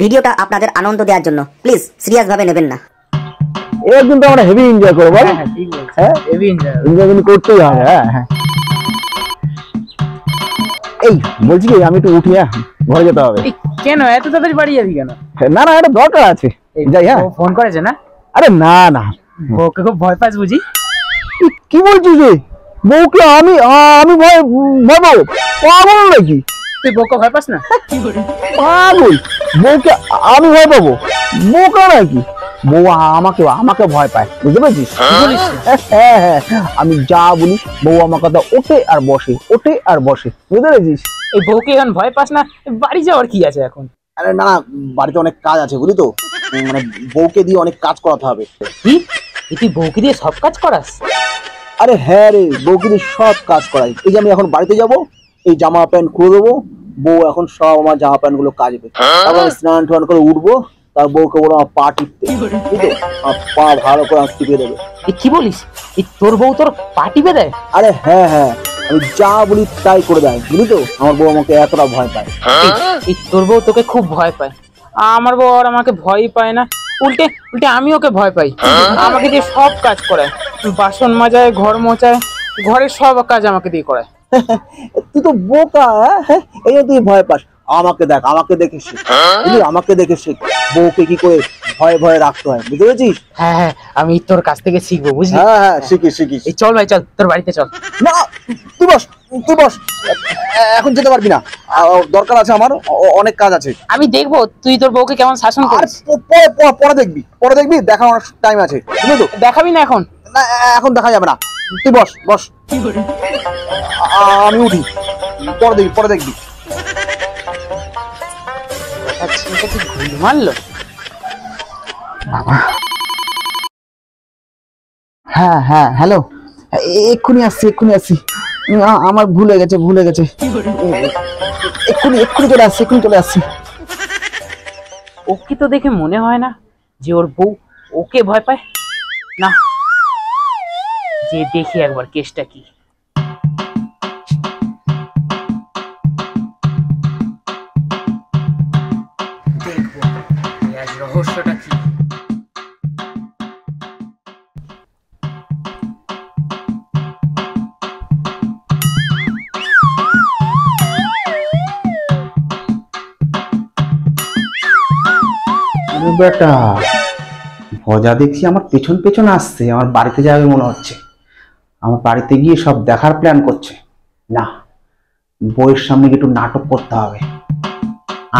ভিডিওটা আপনাদের আনন্দ দেওয়ার জন্য, প্লিজ সিরিয়াস ভাবে নেবেন না। এবার কিন্তু আমরা হেভি এনজয় করবো। হ্যাঁ ঠিক বলছো, হেভি এনজয় কিন্তু করতেই হবে। হ্যাঁ হ্যাঁ, এই বলছি কি আমি একটু উঠি, ঘরে যেতে হবে। কেন এত তাড়াতাড়ি বাড়ি যাবি কেন? না না, এটা দরকার আছে, যাই। হ্যাঁ, ফোন করেছে না? আরে না না, ওকে খুব ভয় পাস বুঝি? কি বলছিস রে? বউকে আমি আমি ভয় পাবো? পাগল নাকি তুই? বউকে ভয় পাস না? পাগল, বউকে আমি ভয় পাবো? বোকা নাকি? বউ আমাকে ভয় পায়, বুঝতে পেরেছিস? হ্যাঁ হ্যাঁ, আমি যা বলি বউ আমার কথা ওঠে আর বসে, ওঠে আর বসে, বুঝতে পেরেছিস? এই বউকে এখন ভয় পাস না, বাড়ি যাওয়ার কি আছে এখন? আরে না, বাড়িতে অনেক কাজ আছে বুঝলি তো, মানে বউকে দিয়ে অনেক কাজ করাতে হবে। কি তুই বউকে দিয়ে সব কাজ করাস? আরে হ্যাঁ রে, বউকে দিয়ে সব কাজ করাই। এই যে আমি এখন বাড়িতে যাব, এই জামা প্যান্ট খুলে দেবো, বউ এখন সব আমার জামা প্যান্ট গুলো কাচবে, তারপর স্নান টান করে উঠবো, তার বউকে বলো আমার পা টিপতে, বুঝলি? পা ভালো করে টিপে দেবে। কি বলিস? তোর বউ তোর পা টিপে দেয়? আরে হ্যাঁ হ্যাঁ, আমি যা বলি তাই করে দেয়, বুঝলি তো? আমার বউ আমাকে এতটা ভয় পায়। তোর বউ তোকে খুব ভয় পায়? আমার বউ আর আমাকে ভয়ই পায় না, উল্টে উল্টে আমি ওকে ভয় পাই। আমাকে দিয়ে সব কাজ করায়, বাসন মাজায়, ঘর মোছায়, ঘরের সব কাজ আমাকে দিয়ে করায়। তুই তো বোকা, এই তুই ভয় পাস। আমাকে দেখ, আমাকে দেখে শেখ, বুঝলি? আমাকে দেখে শেখ বউকে কি করে ভয়ে ভয়ে রাখতে হয়, বুঝতে পেরেছিস? হ্যাঁ হ্যাঁ, আমি তোর কাছ থেকে শিখবো, বুঝলি? হ্যাঁ হ্যাঁ, শিখিস শিখিস। এই চল ভাই, চল তোর বাড়িতে চল। না, তুই বস, তুই বস, এখন যেতে পারবি না, দরকার আছে আমার, অনেক কাজ আছে। আমি দেখবো তুই তোর বউকে কেমন শাসন করিস। পরে দেখবি, পরে দেখবি, দেখা অনেক টাইম আছে, বুঝলি তো? দেখাবি না এখন? না, এখন দেখা যাবে না, তুই বস বস, আমি উঠি, পরে দেখবি, পরে দেখবি। ঘুম মারলো। হ্যাঁ হ্যাঁ, হ্যালো, এক্ষুনি আসছি, এক্ষুনি আসছি। আমার ভুলে গেছে, ভুলে গেছে। এক্ষুনি এক্ষুনি চলে আসছি, এক্ষুনি চলে আসছি। ওকে তো দেখে মনে হয় না যে ওর বউ ওকে ভয় পায়। না, যে দেখি একবার কেসটা কি। দেখবো আজ রহস্যটা কি। বেটা ভজা দেখছি আমার পেছন পেছন আসছে, আমার বাড়িতে যাবে মনে হচ্ছে। আমার বাড়িতে গিয়ে সব দেখার প্ল্যান করছে। না, বইয়ের সামনে একটু নাটক করতে হবে।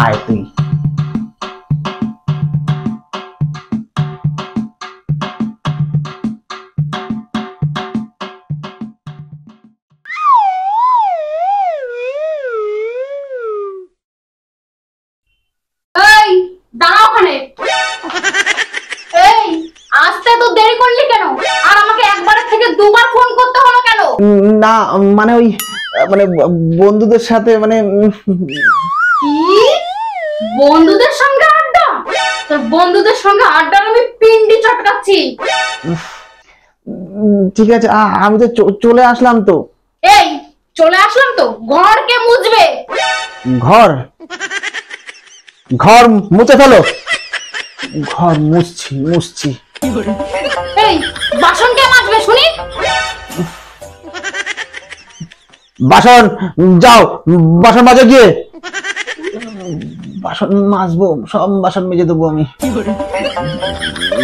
আয় তুই। দাঁড়া ওখানে। এই আসতে তো দেরি করলি কেন? আর আমাকে একবারের থেকে দুবার ফোন করতে হলো কেন? না মানে ওই মানে বন্ধুদের সাথে মানে কি বন্ধুদের সঙ্গে আড্ডা? তোর বন্ধুদের সঙ্গে আড্ডা আমি পিন্ডি চটকাচ্ছি। ঠিক আছে, আমি তো চলে আসলাম তো। এই চলে আসলাম তো, ঘর কে মুছবে? ঘর ঘর মুছে ফেলো। ঘর মুছছি মুছছি। এই বাসন কে মাজবে শুনি? বাসন যাও, বাসন মাজা গিয়ে। বাসন মাজবো, সব বাসন মেজে দেবো আমি।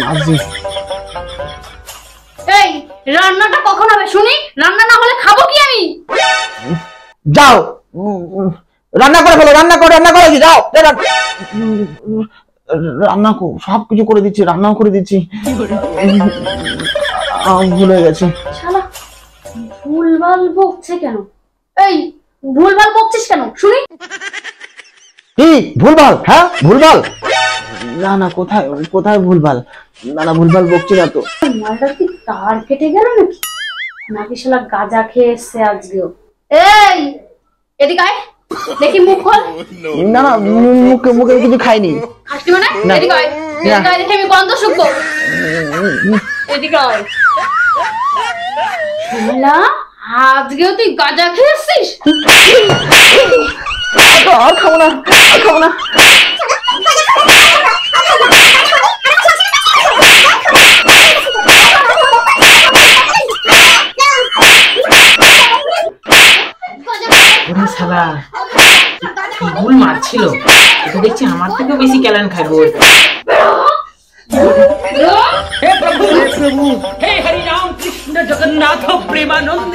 মাজছি। এই রান্নাটা কখন হবে শুনি? রান্না না হলে খাবো কি আমি? যাও, রান্না করে ফেলো, রান্না করে যাও। রান্না সব কিছু করে দিচ্ছি, রান্নাও করে দিচ্ছি। ভুলে গেছি। শালা ভুলভাল বকছে কেন? এই ভুলভাল বকছিস কেন শুনি? কি ভুলভাল? হ্যাঁ ভুলভাল? না না, কোথায় কোথায় ভুলভাল? না না, ভুলভাল বকছি না তো। মালটা কি তার কেটে গেল নাকি? নাকি শালা গাঁজা খেয়ে এসছে আজকেও? এই এদিকে আয়, দেখি মুখ খোল। না না, মুখে কিছু খাইনি। খাসনি মানে? এদিকে আয়, এদিকে আয়, দেখি আমি গন্ধ শুকবো। এদিকে আয়। শালা আজকেও তুই গাঁজা খেয়ে এসছিস? আর খাবো না, আর খাবো না। শালা কি ভুল মারছিল, এটা দেখছি আমার থেকেও বেশি ক্যালান খাইবো। हे प्रभु हे हरि राम कृष्ण जगन्नाथ प्रेमानंद